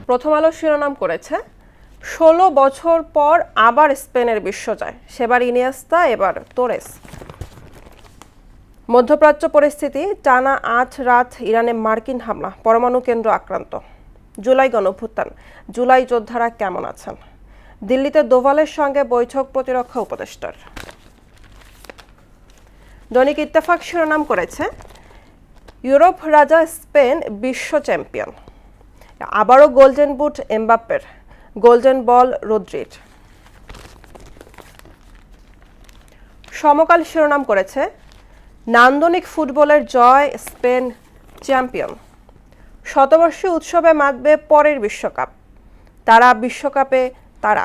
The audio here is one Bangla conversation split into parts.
প্রথম আলো শিরোনাম করেছে ১৬ বছর পর আবার স্পেনের বিশ্বজয়, সেবার ইনিয়েস্তা, এবার তোরেস। মধ্যপ্রাচ্য পরিস্থিতি, টানা ৮ রাত ইরানে মার্কিন হামলা, পরমাণু কেন্দ্র আক্রান্ত। জুলাই গণঅভ্যুত্থান, জুলাই যোদ্ধারা কেমন আছেন? দিল্লিতে দোভালের সঙ্গে বৈঠক প্রতিরক্ষা উপদেষ্টার। দৈনিক ইত্তেফাক শিরোনাম করেছে ইউরোপ রাজা স্পেন বিশ্ব চ্যাম্পিয়ন, আবারও গোল্ডেন বুট এমবাপ্পের, গোল্ডেন বল রদ্রির। সমকাল শিরোনাম করেছে নান্দনিক ফুটবলের জয়, স্পেন চ্যাম্পিয়ন। শতবর্ষী উৎসবে মাতবে পরের বিশ্বকাপ, তারা বিশ্বকাপে তারা।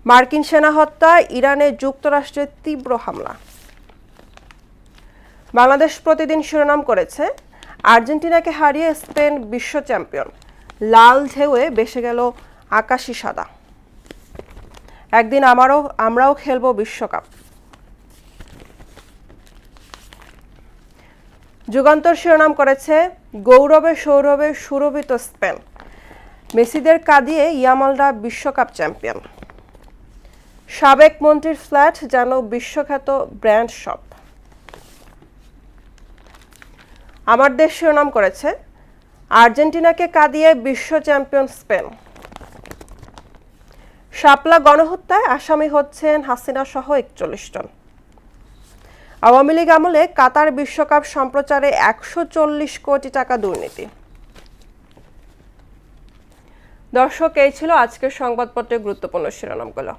মার্কিন সেনা হত্যা, ইরানে যুক্তরাষ্ট্রের তীব্র হামলা। বাংলাদেশ প্রতিদিন শিরোনাম করেছে আর্জেন্টিনাকে হারিয়ে স্পেন বিশ্ব চ্যাম্পিয়ন, লাল ঢেউয়ে ভেসে গেল আকাশি সাদা। একদিন আমরাও খেলবো বিশ্বকাপ। যুগান্তর শিরোনাম করেছে গৌরবে সৌরভে সুরভিত স্পেন, মেসিদের কাঁদিয়ে ইয়ামালরা বিশ্বকাপ চ্যাম্পিয়ন। সাবেক মন্ত্রীর ফ্ল্যাট যেন বিশ্বখ্যাত ব্র্যান্ড শপ। আমার দেশ শিরোনাম করেছে আর্জেন্টিনাকে কাঁদিয়ে বিশ্ব চ্যাম্পিয়ন স্পেন। শাপলা গণহত্যায় আসামি হচ্ছেন হাসিনা সহ ৪১ জন। আওয়ামী লীগ আমলে কাতার বিশ্বকাপ সম্প্রচারে ১৪০ কোটি টাকা দুর্নীতি। দর্শক, এই ছিল আজকের সংবাদপত্রের গুরুত্বপূর্ণ শিরোনামগুলো।